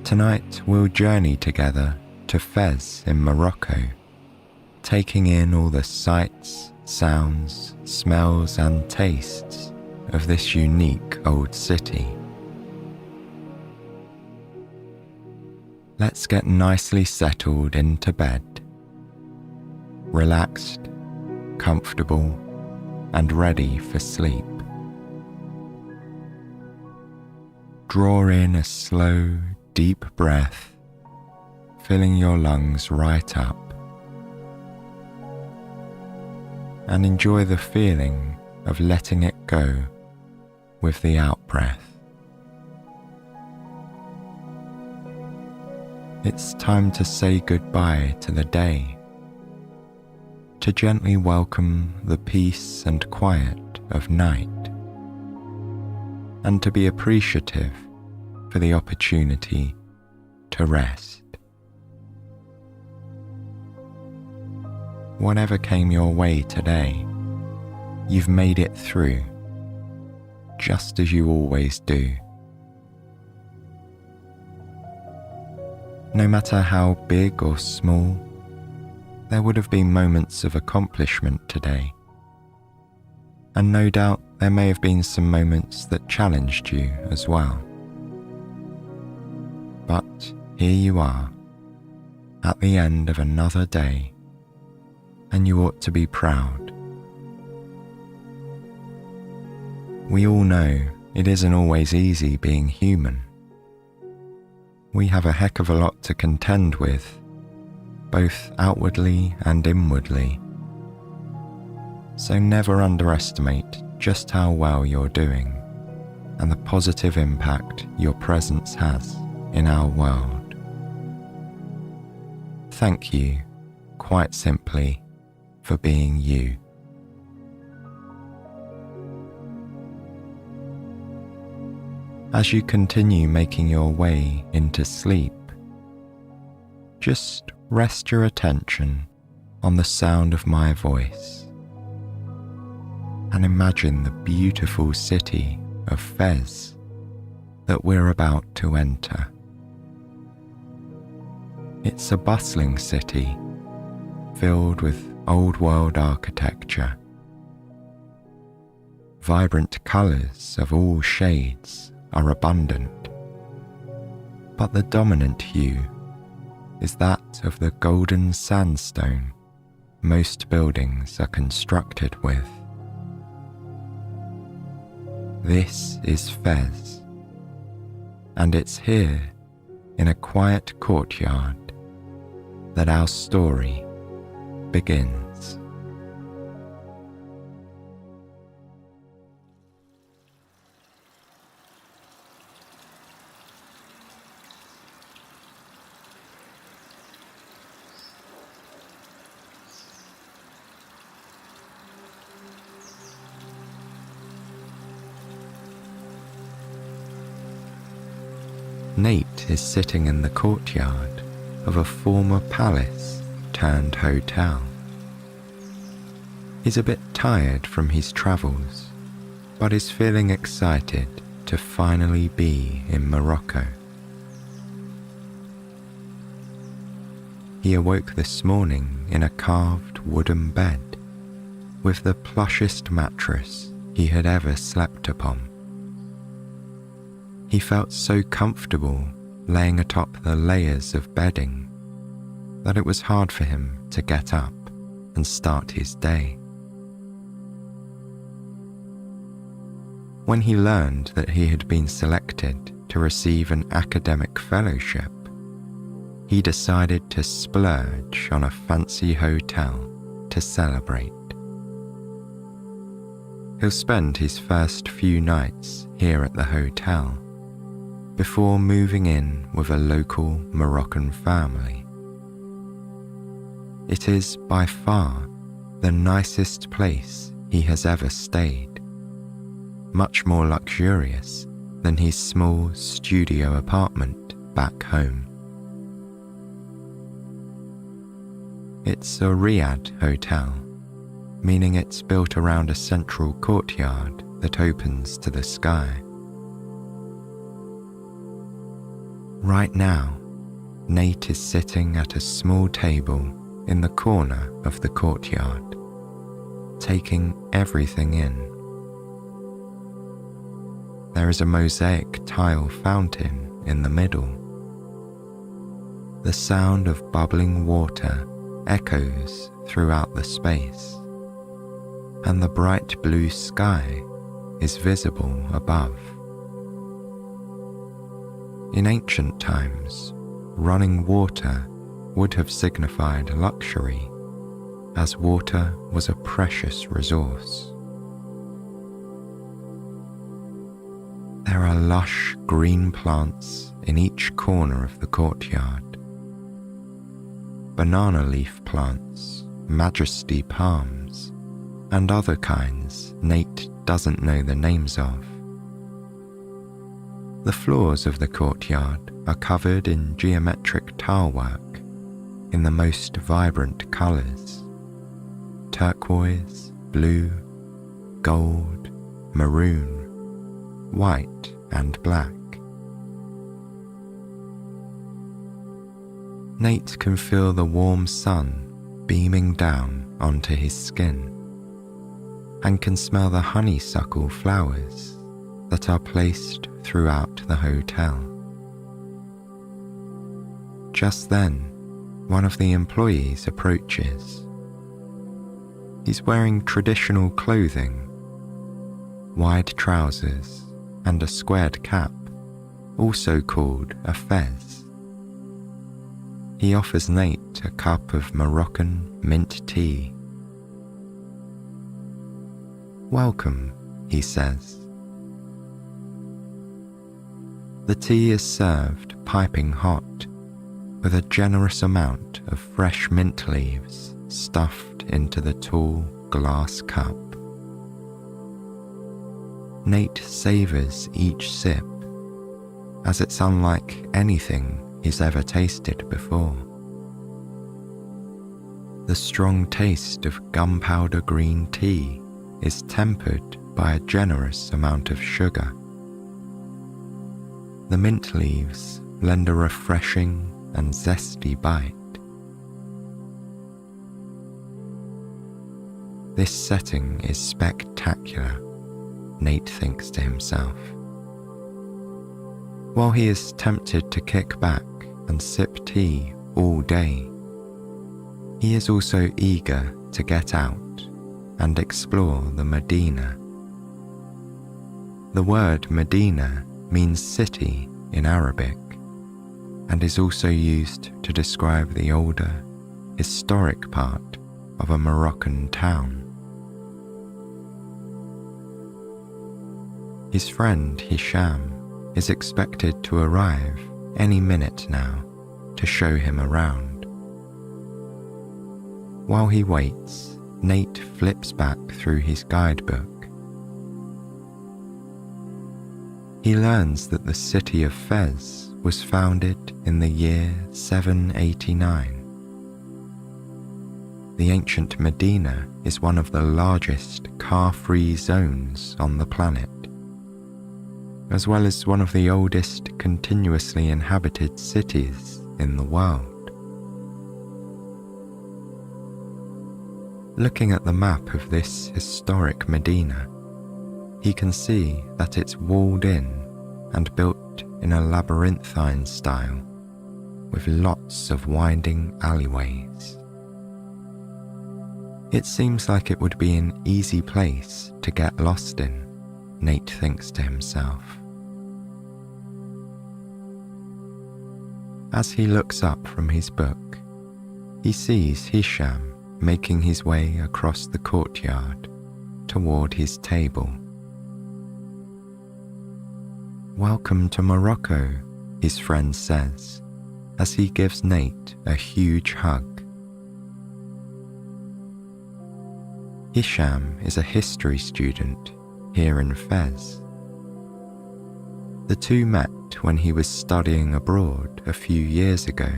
Tonight we'll journey together to Fez in Morocco, taking in all the sights, sounds, smells and tastes of this unique old city. Let's get nicely settled into bed, relaxed, comfortable, and ready for sleep. Draw in a slow, deep breath, filling your lungs right up, and enjoy the feeling of letting it go with the out-breath. It's time to say goodbye to the day, to gently welcome the peace and quiet of night, and to be appreciative for the opportunity to rest. Whatever came your way today, you've made it through, just as you always do. No matter how big or small, there would have been moments of accomplishment today, and no doubt there may have been some moments that challenged you as well. But here you are, at the end of another day, and you ought to be proud. We all know it isn't always easy being human. We have a heck of a lot to contend with, both outwardly and inwardly. So never underestimate just how well you're doing and the positive impact your presence has in our world. Thank you, quite simply, for being you. As you continue making your way into sleep, just rest your attention on the sound of my voice and imagine the beautiful city of Fez that we're about to enter. It's a bustling city filled with old world architecture. Vibrant colours of all shades are abundant, but the dominant hue is that of the golden sandstone most buildings are constructed with. This is Fez, and it's here in a quiet courtyard that our story begins. Nate is sitting in the courtyard of a former palace turned hotel. He's a bit tired from his travels, but is feeling excited to finally be in Morocco. He awoke this morning in a carved wooden bed with the plushest mattress he had ever slept upon. He felt so comfortable laying atop the layers of bedding that it was hard for him to get up and start his day. When he learned that he had been selected to receive an academic fellowship, he decided to splurge on a fancy hotel to celebrate. He'll spend his first few nights here at the hotel before moving in with a local Moroccan family. It is by far the nicest place he has ever stayed, much more luxurious than his small studio apartment back home. It's a riad hotel, meaning it's built around a central courtyard that opens to the sky. Right now, Nate is sitting at a small table in the corner of the courtyard, taking everything in. There is a mosaic tile fountain in the middle. The sound of bubbling water echoes throughout the space, and the bright blue sky is visible above. In ancient times, running water would have signified luxury, as water was a precious resource. There are lush green plants in each corner of the courtyard. Banana leaf plants, majesty palms, and other kinds Nate doesn't know the names of. The floors of the courtyard are covered in geometric tile work in the most vibrant colours: turquoise, blue, gold, maroon, white and black. Nate can feel the warm sun beaming down onto his skin, and can smell the honeysuckle flowers that are placed throughout the hotel. Just then, one of the employees approaches. He's wearing traditional clothing, wide trousers, and a squared cap, also called a fez. He offers Nate a cup of Moroccan mint tea. "Welcome," he says. The tea is served piping hot, with a generous amount of fresh mint leaves stuffed into the tall glass cup. Nate savours each sip, as it's unlike anything he's ever tasted before. The strong taste of gunpowder green tea is tempered by a generous amount of sugar. The mint leaves lend a refreshing and zesty bite. This setting is spectacular, Nate thinks to himself. While he is tempted to kick back and sip tea all day, he is also eager to get out and explore the Medina. The word Medina means city in Arabic, and is also used to describe the older, historic part of a Moroccan town. His friend Hisham is expected to arrive any minute now to show him around. While he waits, Nate flips back through his guidebook. He learns that the city of Fez was founded in the year 789. The ancient Medina is one of the largest car-free zones on the planet, as well as one of the oldest continuously inhabited cities in the world. Looking at the map of this historic Medina, he can see that it's walled in and built in a labyrinthine style, with lots of winding alleyways. It seems like it would be an easy place to get lost in, Nate thinks to himself. As he looks up from his book, he sees Hisham making his way across the courtyard toward his table. "Welcome to Morocco," his friend says, as he gives Nate a huge hug. Hisham is a history student here in Fez. The two met when he was studying abroad a few years ago,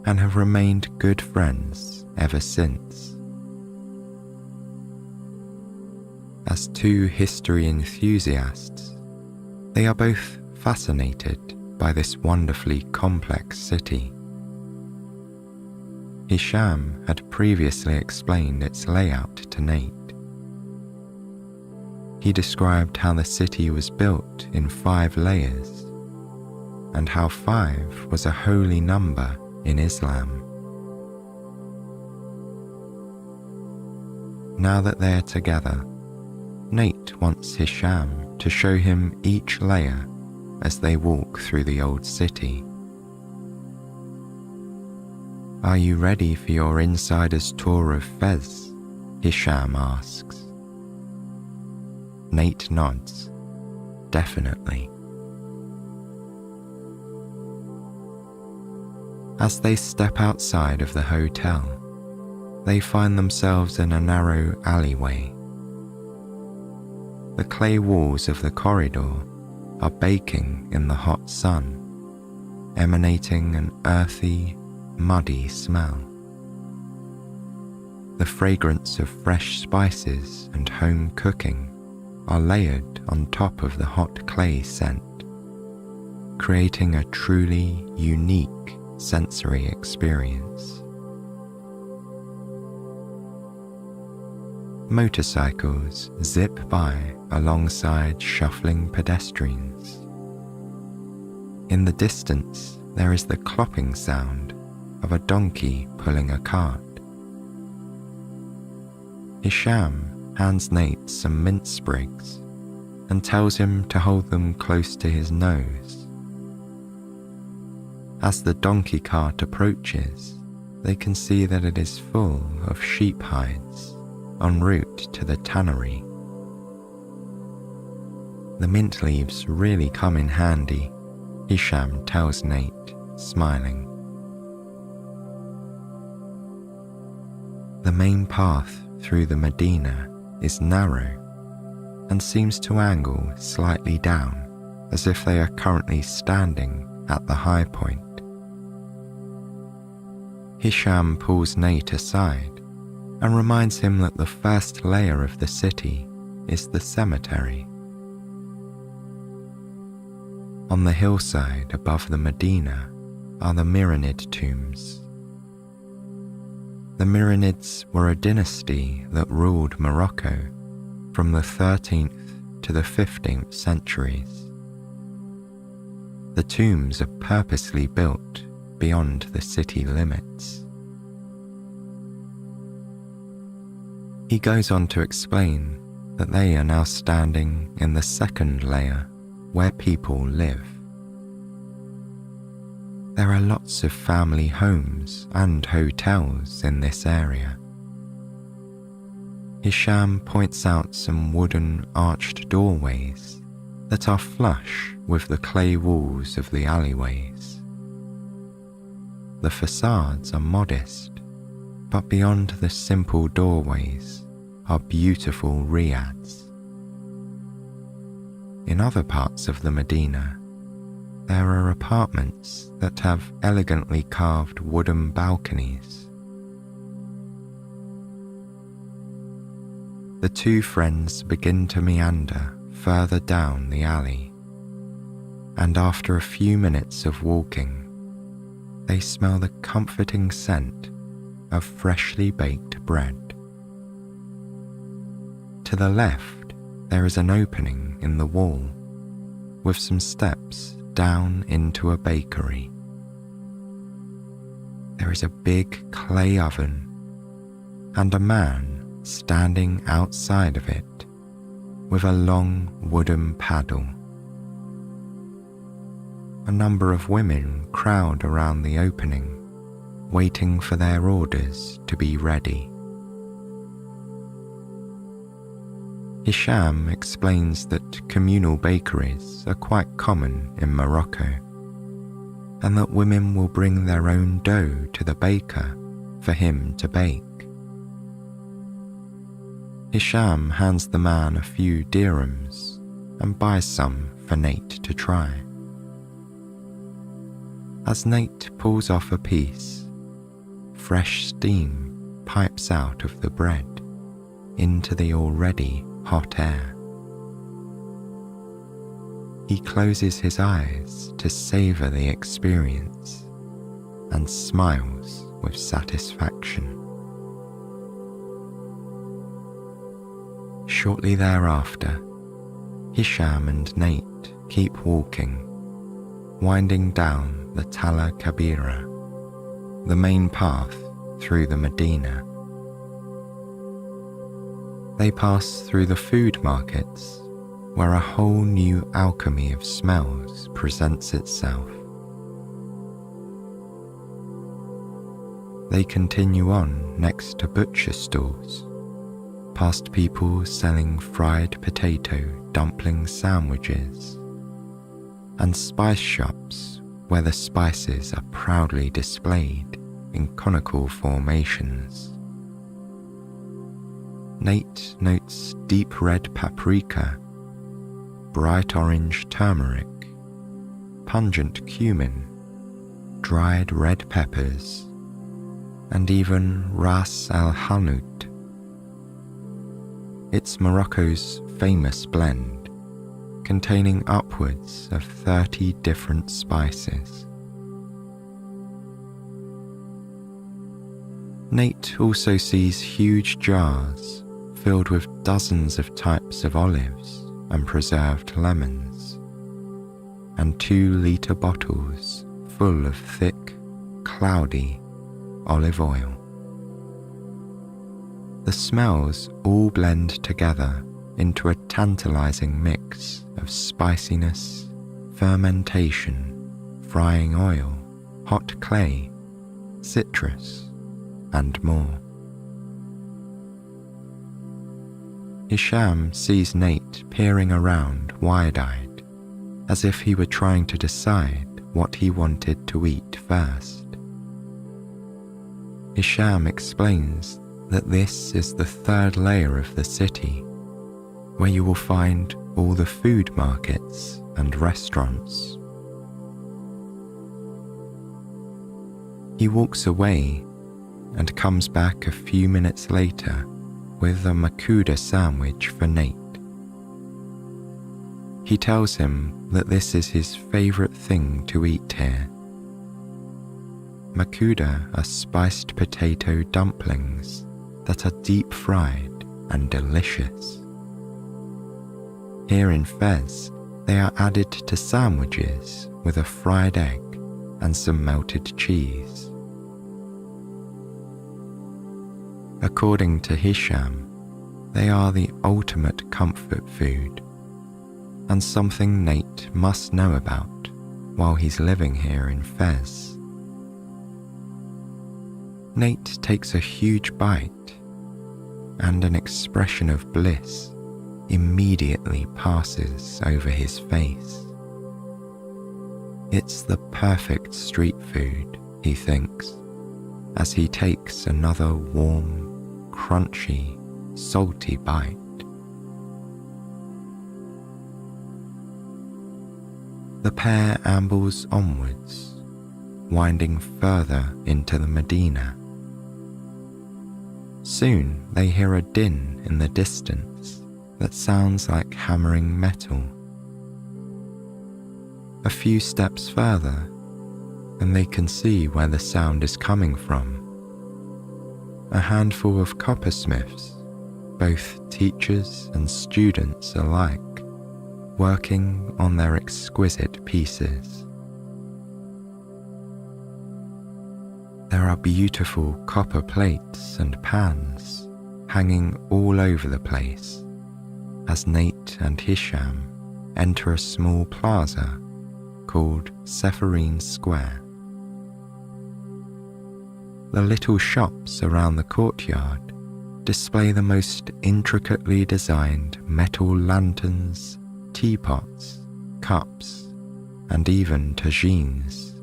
and have remained good friends ever since. As two history enthusiasts, they are both fascinated by this wonderfully complex city. Hisham had previously explained its layout to Nate. He described how the city was built in 5 layers, and how 5 was a holy number in Islam. Now that they're together, Nate wants Hisham to show him each layer as they walk through the old city. "Are you ready for your insider's tour of Fez?" Hisham asks. Nate nods. Definitely. As they step outside of the hotel, they find themselves in a narrow alleyway. The clay walls of the corridor are baking in the hot sun, emanating an earthy, muddy smell. The fragrance of fresh spices and home cooking are layered on top of the hot clay scent, creating a truly unique sensory experience. Motorcycles zip by alongside shuffling pedestrians. In the distance, there is the clopping sound of a donkey pulling a cart. Hisham hands Nate some mint sprigs and tells him to hold them close to his nose. As the donkey cart approaches, they can see that it is full of sheep hides en route to the tannery. "The mint leaves really come in handy," Hisham tells Nate, smiling. The main path through the medina is narrow and seems to angle slightly down, as if they are currently standing at the high point. Hisham pulls Nate aside and reminds him that the first layer of the city is the cemetery. On the hillside above the medina are the Myrinid tombs. The Myrinids were a dynasty that ruled Morocco from the 13th to the 15th centuries. The tombs are purposely built beyond the city limits. He goes on to explain that they are now standing in the second layer where people live. There are lots of family homes and hotels in this area. Hisham points out some wooden arched doorways that are flush with the clay walls of the alleyways. The facades are modest, but beyond the simple doorways are beautiful riads. In other parts of the medina, there are apartments that have elegantly carved wooden balconies. The two friends begin to meander further down the alley, and after a few minutes of walking, they smell the comforting scent of freshly baked bread. To the left, there is an opening in the wall with some steps down into a bakery. There is a big clay oven and a man standing outside of it with a long wooden paddle. A number of women crowd around the opening, waiting for their orders to be ready. Hisham explains that communal bakeries are quite common in Morocco, and that women will bring their own dough to the baker for him to bake. Hisham hands the man a few dirhams and buys some for Nate to try. As Nate pulls off a piece, fresh steam pipes out of the bread into the already hot air. He closes his eyes to savor the experience and smiles with satisfaction. Shortly thereafter, Hisham and Nate keep walking, winding down the Tala Kabira, the main path through the Medina. They pass through the food markets, where a whole new alchemy of smells presents itself. They continue on next to butcher stalls, past people selling fried potato dumpling sandwiches, and spice shops where the spices are proudly displayed in conical formations. Nate notes deep red paprika, bright orange turmeric, pungent cumin, dried red peppers, and even ras al hanout. It's Morocco's famous blend, containing upwards of 30 different spices. Nate also sees huge jars filled with dozens of types of olives and preserved lemons, and 2-litre bottles full of thick, cloudy olive oil. The smells all blend together into a tantalizing mix of spiciness, fermentation, frying oil, hot clay, citrus, and more. Hisham sees Nate peering around wide-eyed, as if he were trying to decide what he wanted to eat first. Hisham explains that this is the third layer of the city, where you will find all the food markets and restaurants. He walks away and comes back a few minutes later with a makuda sandwich for Nate. He tells him that this is his favourite thing to eat here. Makuda are spiced potato dumplings that are deep fried and delicious. Here in Fez, they are added to sandwiches with a fried egg and some melted cheese. According to Hisham, they are the ultimate comfort food, and something Nate must know about while he's living here in Fez. Nate takes a huge bite, and an expression of bliss immediately passes over his face. It's the perfect street food, he thinks, as he takes another warm, crunchy, salty bite. The pair ambles onwards, winding further into the Medina. Soon they hear a din in the distance that sounds like hammering metal. A few steps further, and they can see where the sound is coming from. A handful of coppersmiths, both teachers and students alike, working on their exquisite pieces. There are beautiful copper plates and pans hanging all over the place as Nate and Hisham enter a small plaza called Serene Square. The little shops around the courtyard display the most intricately designed metal lanterns, teapots, cups, and even tagines.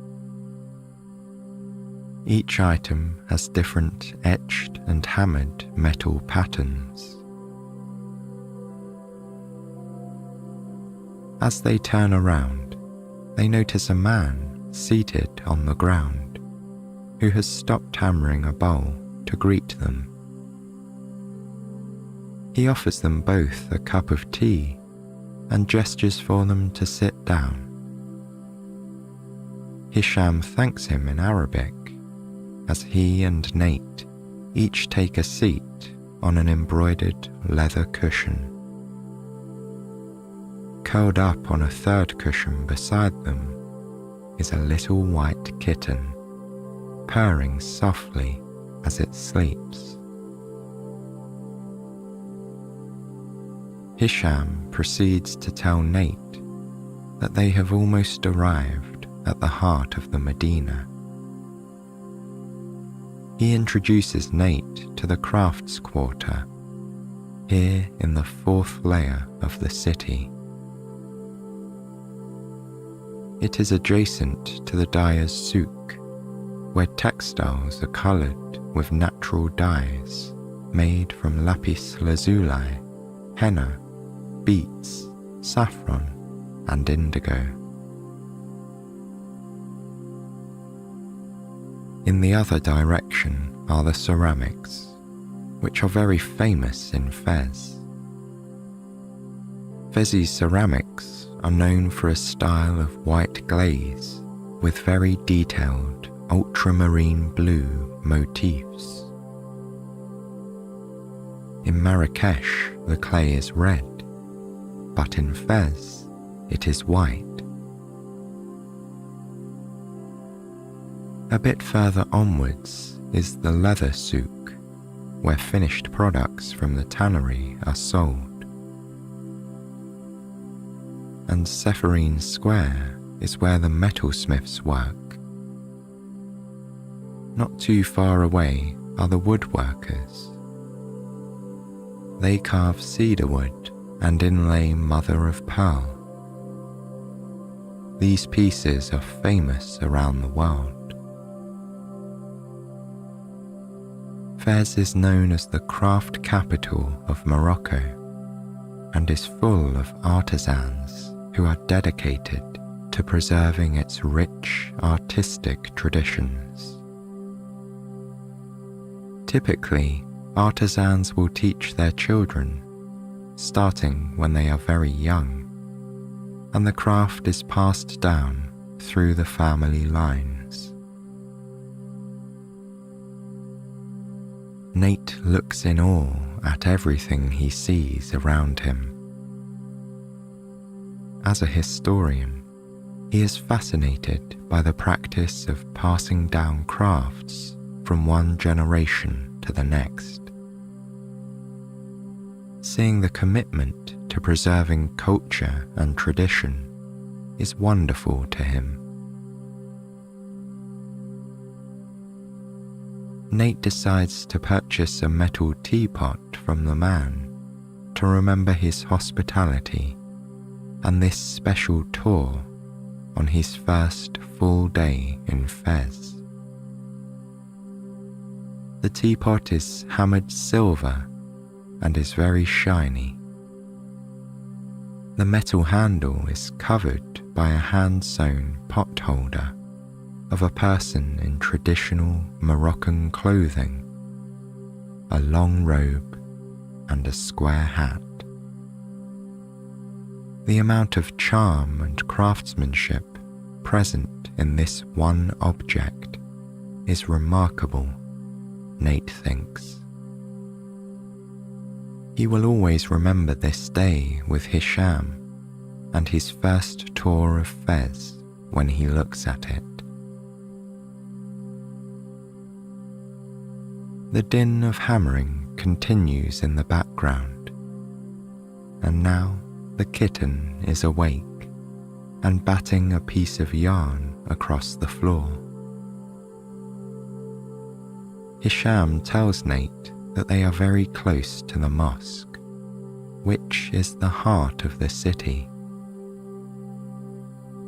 Each item has different etched and hammered metal patterns. As they turn around, they notice a man seated on the ground who has stopped hammering a bowl to greet them. He offers them both a cup of tea and gestures for them to sit down. Hisham thanks him in Arabic as he and Nate each take a seat on an embroidered leather cushion. Curled up on a third cushion beside them is a little white kitten, purring softly as it sleeps. Hisham proceeds to tell Nate that they have almost arrived at the heart of the Medina. He introduces Nate to the crafts quarter, here in the fourth layer of the city. It is adjacent to the dyer's souk, where textiles are coloured with natural dyes made from lapis lazuli, henna, beets, saffron, and indigo. In the other direction are the ceramics, which are very famous in Fez. Fez's ceramics are known for a style of white glaze with very detailed ultramarine blue motifs. In Marrakesh, the clay is red, but in Fez, it is white. A bit further onwards is the leather souk, where finished products from the tannery are sold. And Serene Square is where the metalsmiths work. Not too far away are the woodworkers. They carve cedar wood and inlay mother of pearl. These pieces are famous around the world. Fez is known as the craft capital of Morocco and is full of artisans who are dedicated to preserving its rich artistic traditions. Typically, artisans will teach their children, starting when they are very young, and the craft is passed down through the family lines. Nate looks in awe at everything he sees around him. As a historian, he is fascinated by the practice of passing down crafts from one generation to the next. Seeing the commitment to preserving culture and tradition is wonderful to him. Nate decides to purchase a metal teapot from the man to remember his hospitality and this special tour on his first full day in Fez. The teapot is hammered silver and is very shiny. The metal handle is covered by a hand-sewn pot holder of a person in traditional Moroccan clothing, a long robe and a square hat. The amount of charm and craftsmanship present in this one object is remarkable, Nate thinks. He will always remember this day with Hisham and his first tour of Fez when he looks at it. The din of hammering continues in the background, and now the kitten is awake and batting a piece of yarn across the floor. Hisham tells Nate that they are very close to the mosque, which is the heart of the city.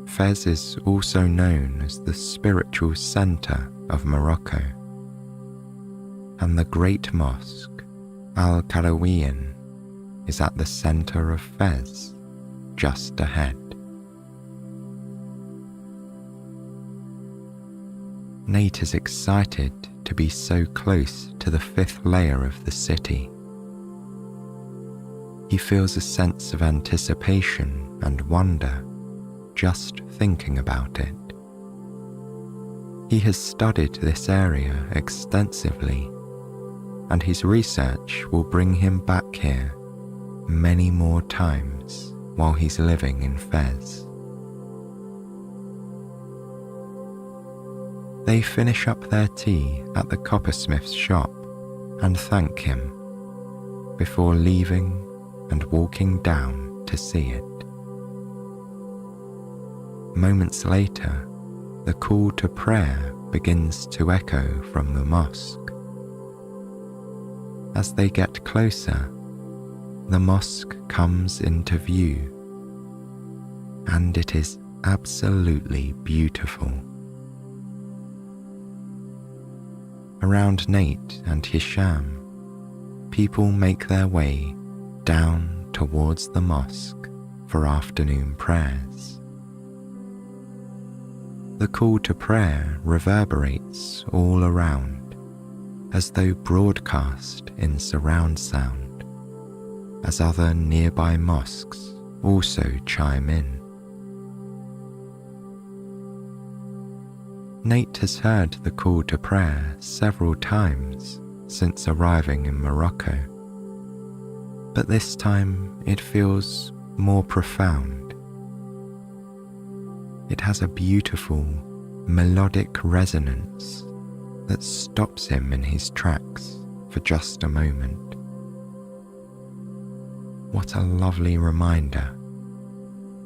Fez is also known as the spiritual centre of Morocco, and the great mosque, Al-Karawiyan, is at the centre of Fez, just ahead. Nate is excited to be so close to the fifth layer of the city. He feels a sense of anticipation and wonder just thinking about it. He has studied this area extensively, and his research will bring him back here many more times while he's living in Fez. They finish up their tea at the coppersmith's shop and thank him before leaving and walking down to see it. Moments later, the call to prayer begins to echo from the mosque. As they get closer, the mosque comes into view, and it is absolutely beautiful. Around Nate and Hisham, people make their way down towards the mosque for afternoon prayers. The call to prayer reverberates all around, as though broadcast in surround sound, as other nearby mosques also chime in. Nate has heard the call to prayer several times since arriving in Morocco, but this time it feels more profound. It has a beautiful, melodic resonance that stops him in his tracks for just a moment. What a lovely reminder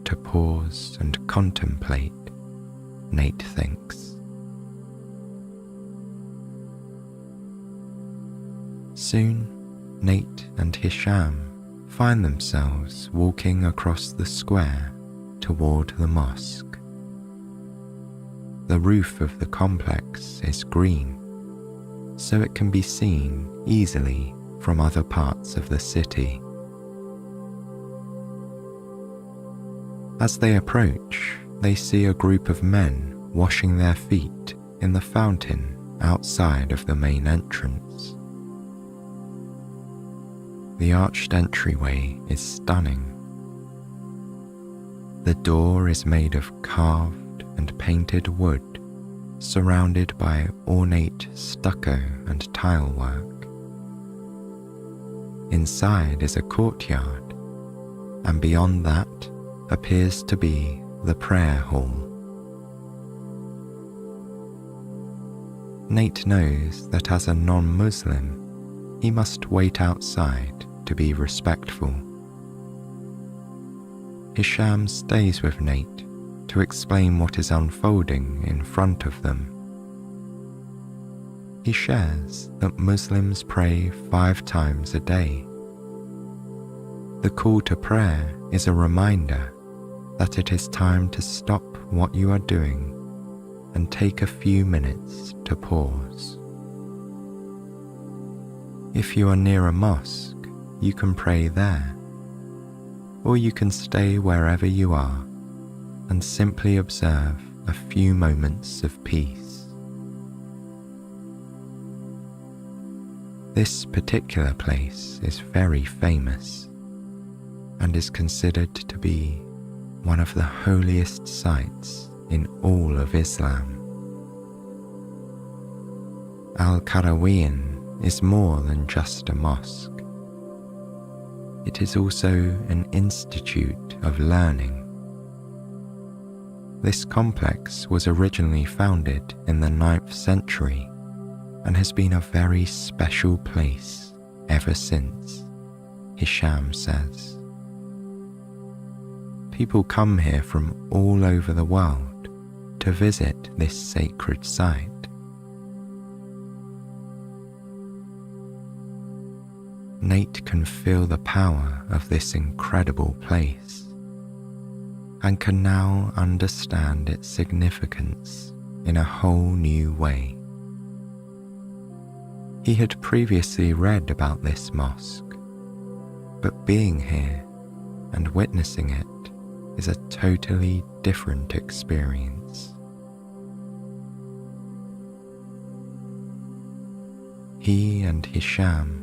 to pause and contemplate, Nate thinks. Soon, Nate and Hisham find themselves walking across the square toward the mosque. The roof of the complex is green, so it can be seen easily from other parts of the city. As they approach, they see a group of men washing their feet in the fountain outside of the main entrance. The arched entryway is stunning. The door is made of carved and painted wood, surrounded by ornate stucco and tile work. Inside is a courtyard, and beyond that appears to be the prayer hall. Nate knows that as a non-Muslim, he must wait outside to be respectful. Hisham stays with Nate to explain what is unfolding in front of them. He shares that Muslims pray 5 times a day. The call to prayer is a reminder that it is time to stop what you are doing and take a few minutes to pause. If you are near a mosque, you can pray there, or you can stay wherever you are and simply observe a few moments of peace. This particular place is very famous and is considered to be one of the holiest sites in all of Islam. Al-Qarawiyyin is more than just a mosque. It is also an institute of learning. This complex was originally founded in the 9th century and has been a very special place ever since, Hisham says. People come here from all over the world to visit this sacred site. Nate can feel the power of this incredible place and can now understand its significance in a whole new way. He had previously read about this mosque, but being here and witnessing it is a totally different experience. He and Hisham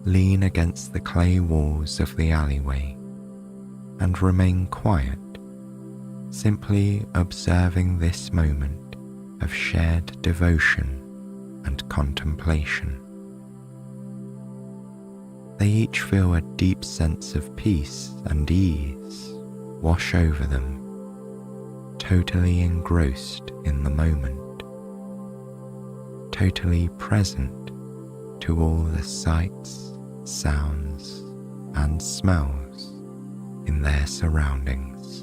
lean against the clay walls of the alleyway and remain quiet, simply observing this moment of shared devotion and contemplation. They each feel a deep sense of peace and ease wash over them, totally engrossed in the moment, totally present to all the sights, sounds, and smells in their surroundings.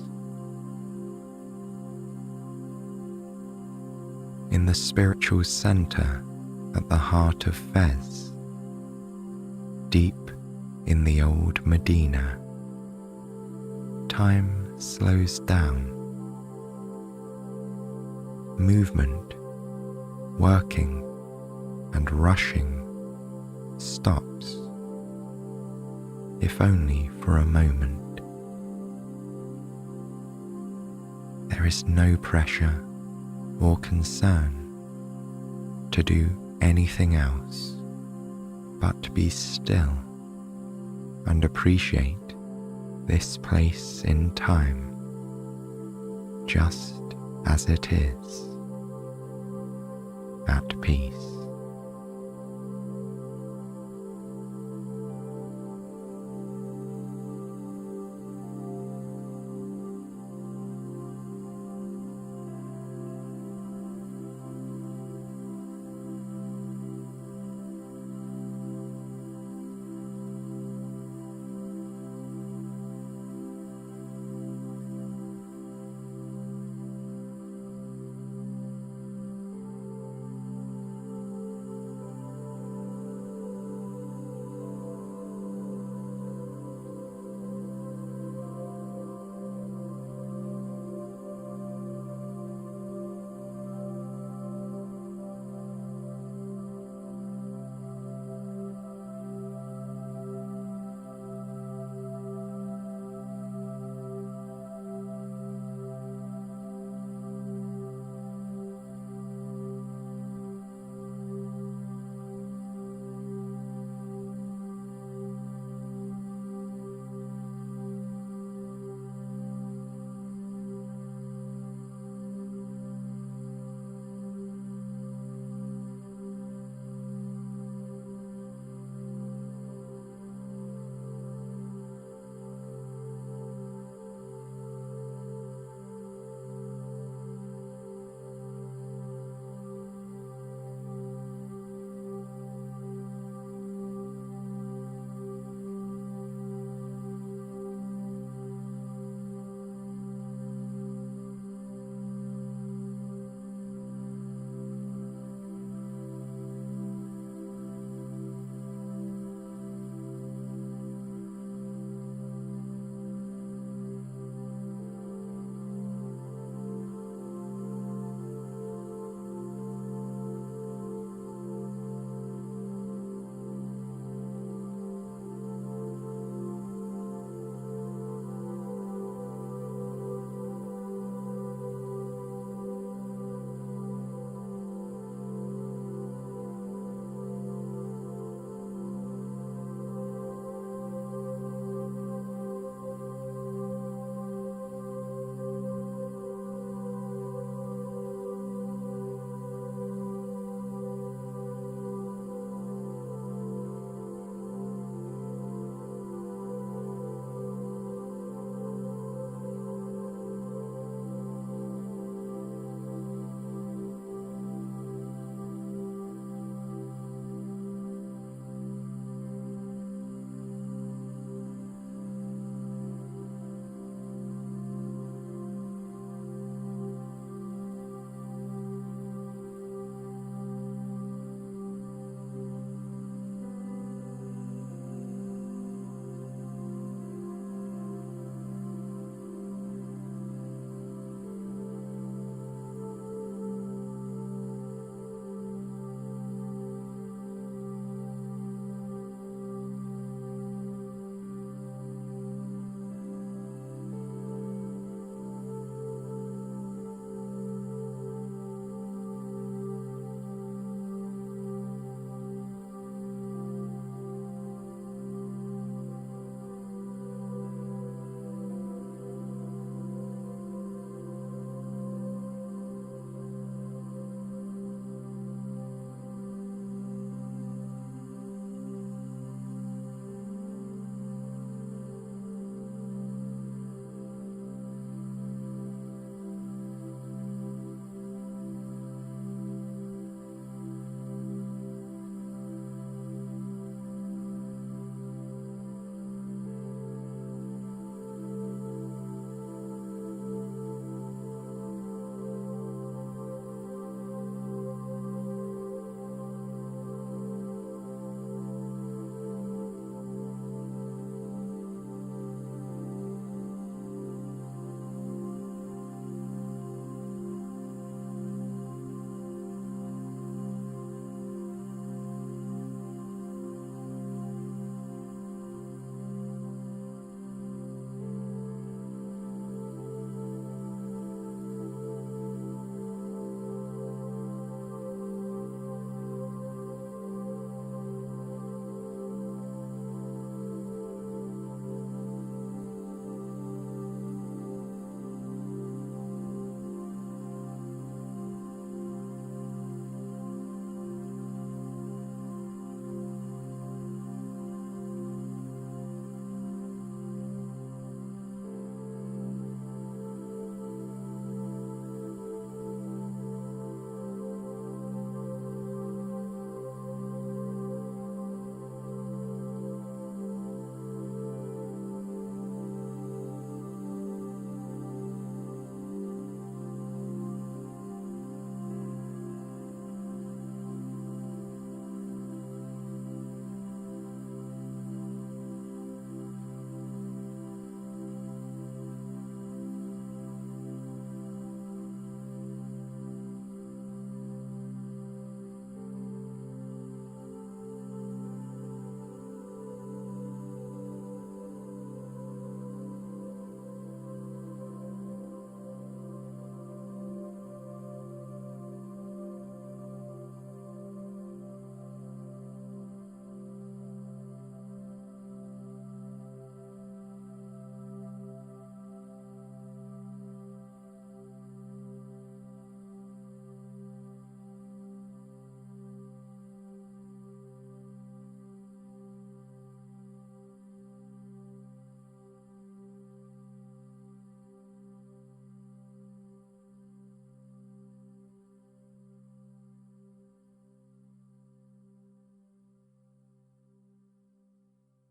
In the spiritual center at the heart of Fez, deep in the old Medina, time slows down. Movement, working, and rushing stops, if only for a moment. There is no pressure or concern to do anything else but be still and appreciate this place in time just as it is, at peace.